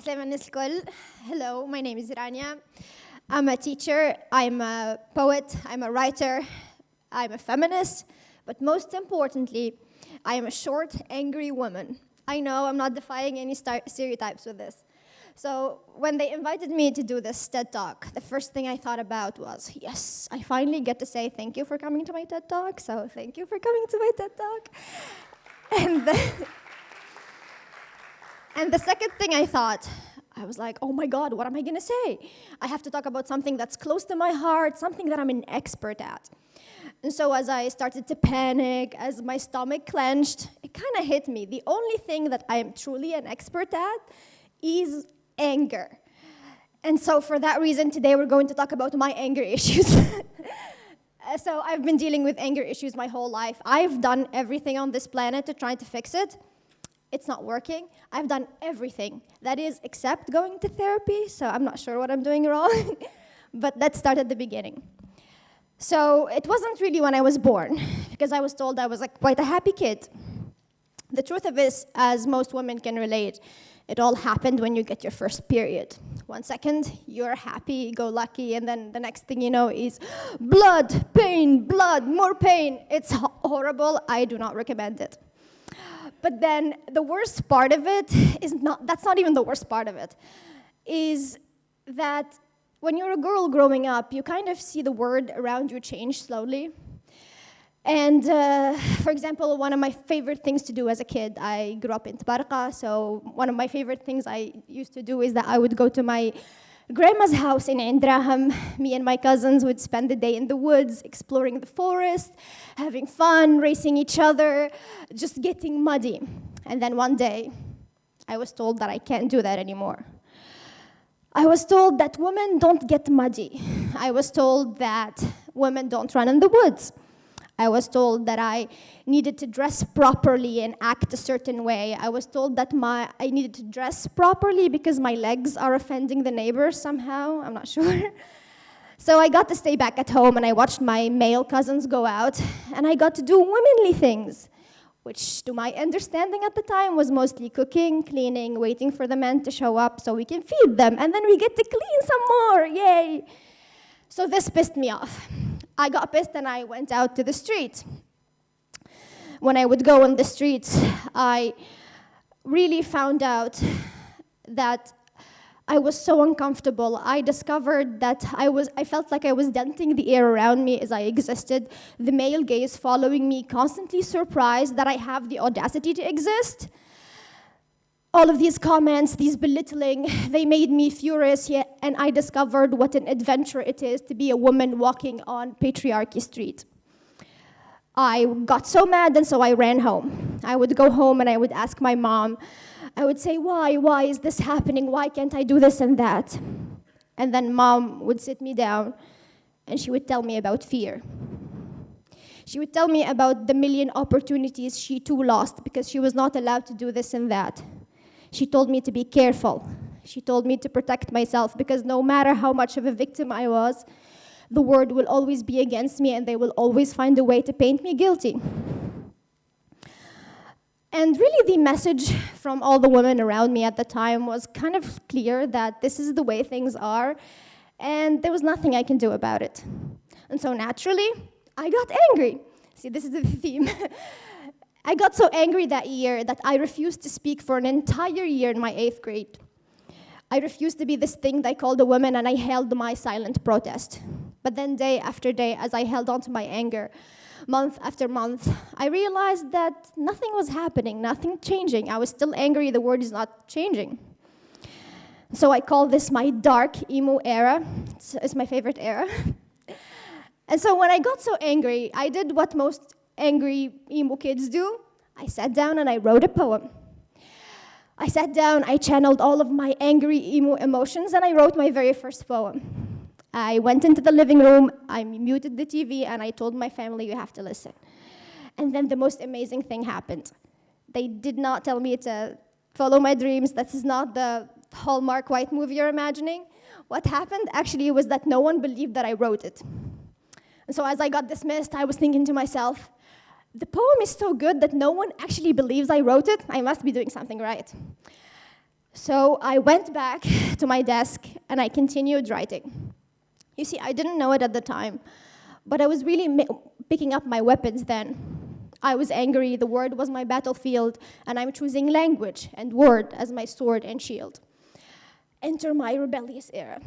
Hello, my name is Rania. I'm a teacher, I'm a poet, I'm a writer, I'm a feminist, but most importantly, I am a short, angry woman. I know I'm not defying any stereotypes with this. So when they invited me to do this TED Talk, the first thing I thought about was, yes, I finally get to say thank you for coming to my TED Talk, so thank you for coming to my TED Talk. And the second thing I thought, I was like, oh my God, what am I gonna say? I have to talk about something that's close to my heart, something that I'm an expert at. And so as I started to panic, as my stomach clenched, it kind of hit me. The only thing that I am truly an expert at is anger. And so for that reason, today we're going to talk about my anger issues. So I've been dealing with anger issues my whole life. I've done everything on this planet to try to fix it. It's not working. I've done everything. That is, except going to therapy, so I'm not sure what I'm doing wrong. But let's start at the beginning. So it wasn't really when I was born, because I was told I was quite a happy kid. The truth of it is, as most women can relate, it all happened when you get your first period. 1 second, you're happy, go lucky, and then the next thing you know is blood, pain, blood, more pain. It's horrible. I do not recommend it. But then the worst part of it is that's not even the worst part of it, is that when you're a girl growing up, you kind of see the world around you change slowly. And for example, one of my favorite things to do as a kid, I grew up in Tabarqa, so one of my favorite things I used to do is that I would go to my grandma's house in Indraham. Me and my cousins would spend the day in the woods, exploring the forest, having fun, racing each other, just getting muddy. And then one day, I was told that I can't do that anymore. I was told that women don't get muddy. I was told that women don't run in the woods. I was told that I needed to dress properly and act a certain way. I was told that I needed to dress properly because my legs are offending the neighbors somehow. I'm not sure. So I got to stay back at home and I watched my male cousins go out and I got to do womanly things, which to my understanding at the time was mostly cooking, cleaning, waiting for the men to show up so we can feed them and then we get to clean some more, yay. So this pissed me off. I got pissed and I went out to the street. When I would go on the streets, I really found out that I was so uncomfortable. I discovered that I felt like I was denting the air around me as I existed. The male gaze following me, constantly surprised that I have the audacity to exist. All of these comments, these belittling, they made me furious, and I discovered what an adventure it is to be a woman walking on Patriarchy Street. I got so mad, and so I ran home. I would go home and I would ask my mom. I would say, why is this happening? Why can't I do this and that? And then mom would sit me down, and she would tell me about fear. She would tell me about the million opportunities she too lost because she was not allowed to do this and that. She told me to be careful. She told me to protect myself because no matter how much of a victim I was, the world will always be against me and they will always find a way to paint me guilty. And really the message from all the women around me at the time was kind of clear that this is the way things are and there was nothing I can do about it. And so naturally, I got angry. See, this is the theme. I got so angry that year that I refused to speak for an entire year in my 8th grade. I refused to be this thing they called a woman, and I held my silent protest. But then day after day, as I held on to my anger, month after month, I realized that nothing was happening, nothing changing. I was still angry, the world is not changing. So I call this my dark emo era. It's my favorite era. And so when I got so angry, I did what most angry emo kids do. I sat down and I wrote a poem. I sat down, I channeled all of my angry emo emotions, and I wrote my very first poem. I went into the living room, I muted the TV, and I told my family, you have to listen. And then the most amazing thing happened. They did not tell me to follow my dreams. This is not the Hallmark white movie you're imagining. What happened actually was that no one believed that I wrote it. And so as I got dismissed, I was thinking to myself, the poem is so good that no one actually believes I wrote it. I must be doing something right. So I went back to my desk and I continued writing. You see, I didn't know it at the time, but I was really picking up my weapons then. I was angry, the word was my battlefield, and I'm choosing language and word as my sword and shield. Enter my rebellious era.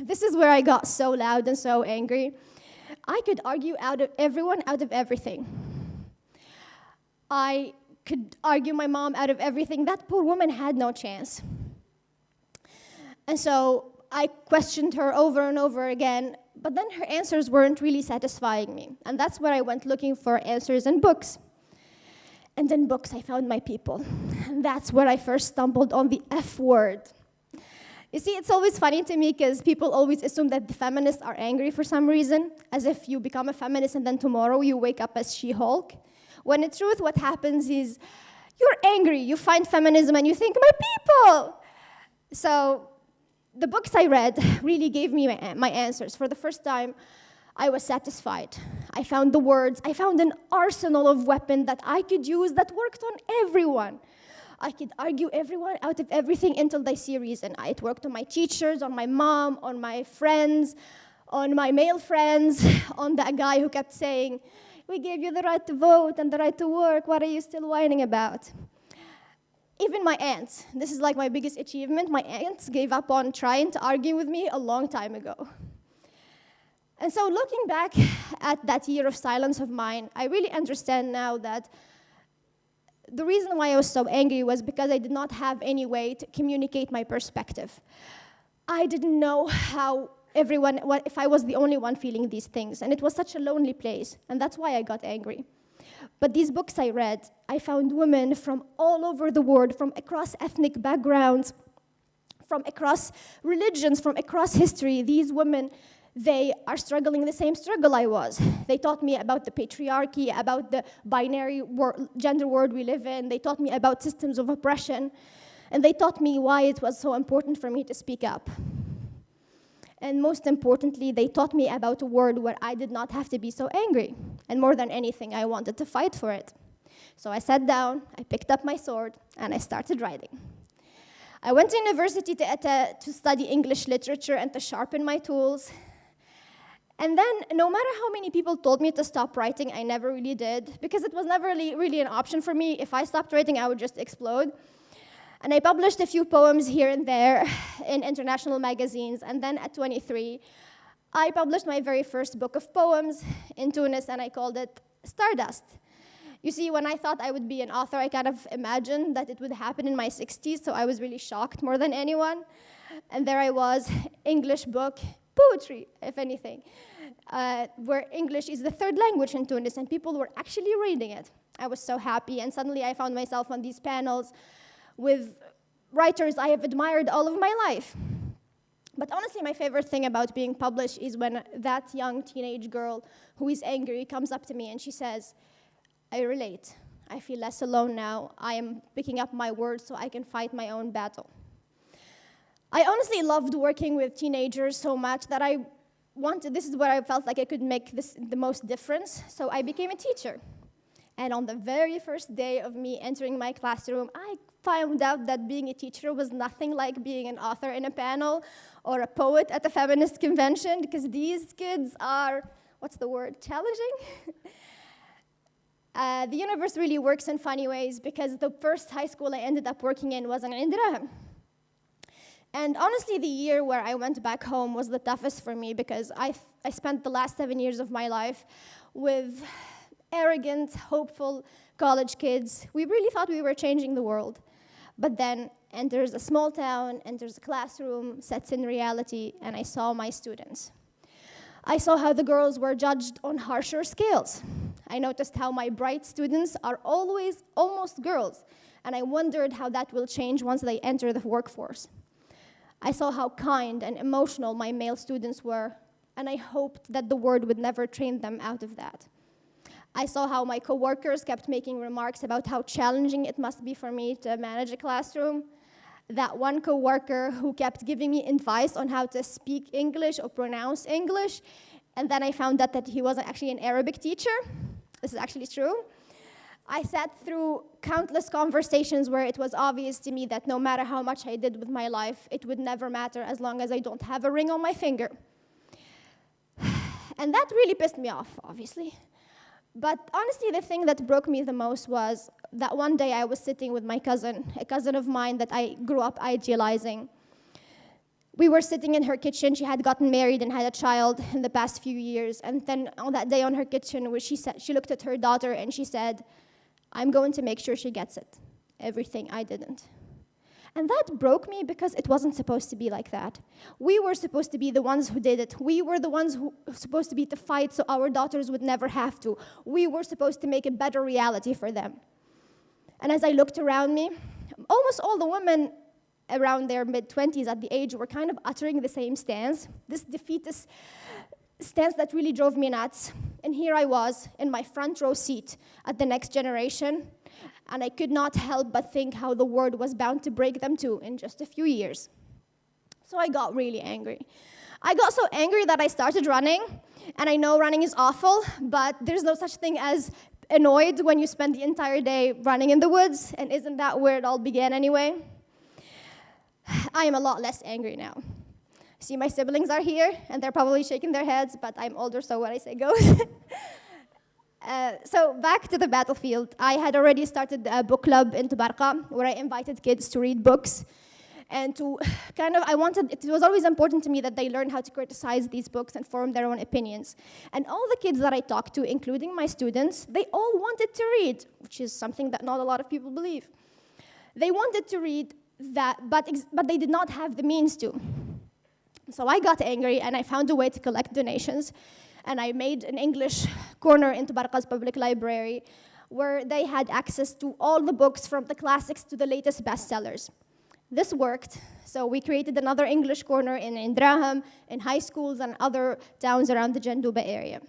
This is where I got so loud and so angry. I could argue out of everyone, out of everything. I could argue my mom out of everything. That poor woman had no chance. And so I questioned her over and over again, but then her answers weren't really satisfying me. And that's where I went looking for answers in books. And in books, I found my people. And that's where I first stumbled on the F word. You see, it's always funny to me because people always assume that the feminists are angry for some reason, as if you become a feminist and then tomorrow you wake up as She-Hulk. When in truth, what happens is you're angry, you find feminism and you think, my people! So the books I read really gave me my answers. For the first time, I was satisfied. I found the words, I found an arsenal of weapons that I could use that worked on everyone. I could argue everyone out of everything until they see reason. It worked on my teachers, on my mom, on my friends, on my male friends, on that guy who kept saying, we gave you the right to vote and the right to work, what are you still whining about? Even my aunts, this is like my biggest achievement, my aunts gave up on trying to argue with me a long time ago. And so looking back at that year of silence of mine, I really understand now that the reason why I was so angry was because I did not have any way to communicate my perspective. I didn't know how if I was the only one feeling these things, and it was such a lonely place, and that's why I got angry. But these books I read, I found women from all over the world, from across ethnic backgrounds, from across religions, from across history. These women, they are struggling the same struggle I was. They taught me about the patriarchy, about the binary gender world we live in. They taught me about systems of oppression. And they taught me why it was so important for me to speak up. And most importantly, they taught me about a world where I did not have to be so angry. And more than anything, I wanted to fight for it. So I sat down, I picked up my sword, and I started writing. I went to university to study English literature and to sharpen my tools. And then, no matter how many people told me to stop writing, I never really did, because it was never really an option for me. If I stopped writing, I would just explode. And I published a few poems here and there in international magazines. And then at 23, I published my very first book of poems in Tunis, and I called it Stardust. You see, when I thought I would be an author, I kind of imagined that it would happen in my 60s, so I was really shocked more than anyone. And there I was, English book, poetry, if anything, where English is the third language in Tunis, and people were actually reading it. I was so happy, and suddenly I found myself on these panels with writers I have admired all of my life. But honestly, my favorite thing about being published is when that young teenage girl who is angry comes up to me and she says, I relate. I feel less alone now. I am picking up my words so I can fight my own battle. I honestly loved working with teenagers so much that this is where I felt like I could make the most difference, so I became a teacher. And on the very first day of me entering my classroom, I found out that being a teacher was nothing like being an author in a panel or a poet at a feminist convention, because these kids are, challenging? The universe really works in funny ways, because the first high school I ended up working in was in Indraham. And honestly, the year where I went back home was the toughest for me, because I spent the last 7 years of my life with arrogant, hopeful college kids. We really thought we were changing the world. But then enters a small town, enters a classroom, sets in reality, and I saw my students. I saw how the girls were judged on harsher scales. I noticed how my bright students are always almost girls, and I wondered how that will change once they enter the workforce. I saw how kind and emotional my male students were, and I hoped that the word would never train them out of that. I saw how my coworkers kept making remarks about how challenging it must be for me to manage a classroom. That one coworker who kept giving me advice on how to speak English or pronounce English, and then I found out that he wasn't actually an Arabic teacher. This is actually true. I sat through countless conversations where it was obvious to me that no matter how much I did with my life, it would never matter as long as I don't have a ring on my finger. And that really pissed me off, obviously. But honestly, the thing that broke me the most was that one day I was sitting with my cousin, a cousin of mine that I grew up idealizing. We were sitting in her kitchen. She had gotten married and had a child in the past few years. And then on that day on her kitchen, where she looked at her daughter and she said, "I'm going to make sure she gets it. Everything I didn't." And that broke me because it wasn't supposed to be like that. We were supposed to be the ones who did it. We were the ones who were supposed to be to fight so our daughters would never have to. We were supposed to make a better reality for them. And as I looked around me, almost all the women around their mid-20s at the age were kind of uttering the same stance, this defeatist stance that really drove me nuts. And here I was in my front row seat at the next generation, and I could not help but think how the world was bound to break them too in just a few years. So I got really angry. I got so angry that I started running, and I know running is awful, but there's no such thing as annoyed when you spend the entire day running in the woods, and isn't that where it all began anyway? I am a lot less angry now. See, my siblings are here, and they're probably shaking their heads, but I'm older, so what I say goes. So back to the battlefield. I had already started a book club in Tubarqa, where I invited kids to read books, and to it was always important to me that they learn how to criticize these books and form their own opinions. And all the kids that I talked to, including my students, they all wanted to read, which is something that not a lot of people believe. They wanted to read that, but they did not have the means to. So I got angry, and I found a way to collect donations, and I made an English corner in Tubarqa's public library where they had access to all the books from the classics to the latest bestsellers. This worked, so we created another English corner in Indraham, in high schools and other towns around the Janduba area.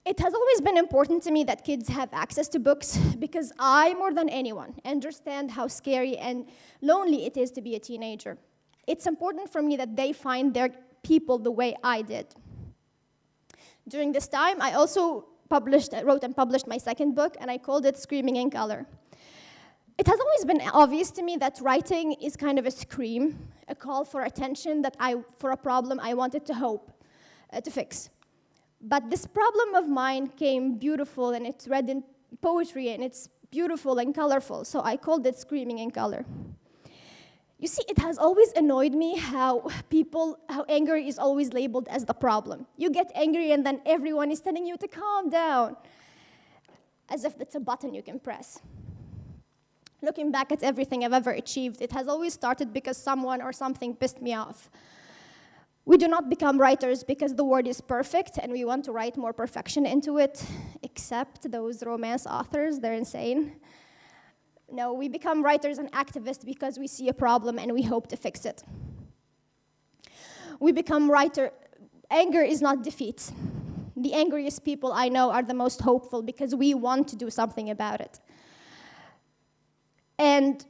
It has always been important to me that kids have access to books because I, more than anyone, understand how scary and lonely it is to be a teenager. It's important for me that they find their people the way I did. During this time, I also wrote and published my second book, and I called it Screaming in Color. It has always been obvious to me that writing is kind of a scream, a call for attention for a problem I wanted to fix. But this problem of mine came beautiful, and it's read in poetry, and it's beautiful and colorful, so I called it Screaming in Color. You see, it has always annoyed me how anger is always labeled as the problem. You get angry, and then everyone is telling you to calm down, as if it's a button you can press. Looking back at everything I've ever achieved, it has always started because someone or something pissed me off. We do not become writers because the word is perfect and we want to write more perfection into it, except those romance authors, they're insane. No, we become writers and activists because we see a problem and we hope to fix it. We become anger is not defeat. The angriest people I know are the most hopeful because we want to do something about it. And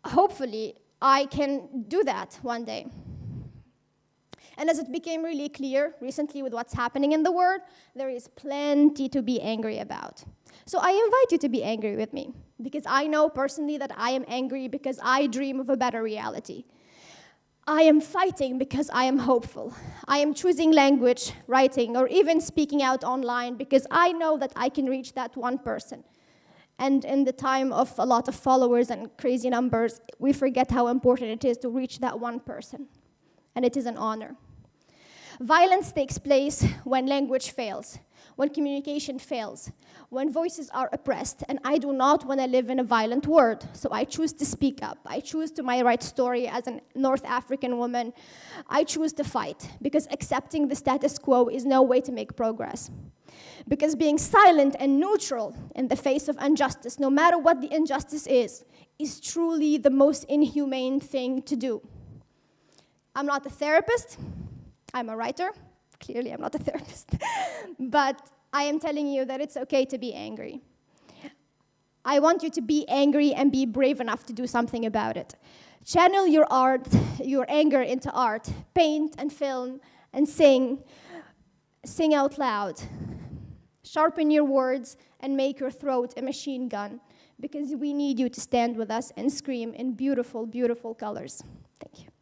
hopefully, I can do that one day. And as it became really clear recently with what's happening in the world, there is plenty to be angry about. So I invite you to be angry with me, because I know personally that I am angry because I dream of a better reality. I am fighting because I am hopeful. I am choosing language, writing, or even speaking out online because I know that I can reach that one person. And in the time of a lot of followers and crazy numbers, we forget how important it is to reach that one person. And it is an honor. Violence takes place when language fails, when communication fails, when voices are oppressed, and I do not want to live in a violent world, so I choose to speak up. I choose to write story as a North African woman. I choose to fight, because accepting the status quo is no way to make progress. Because being silent and neutral in the face of injustice, no matter what the injustice is truly the most inhumane thing to do. I'm not a therapist. I'm a writer. Clearly, I'm not a therapist. But I am telling you that it's okay to be angry. I want you to be angry and be brave enough to do something about it. Channel your anger into art. Paint and film and sing. Sing out loud. Sharpen your words and make your throat a machine gun, because we need you to stand with us and scream in beautiful, beautiful colors. Thank you.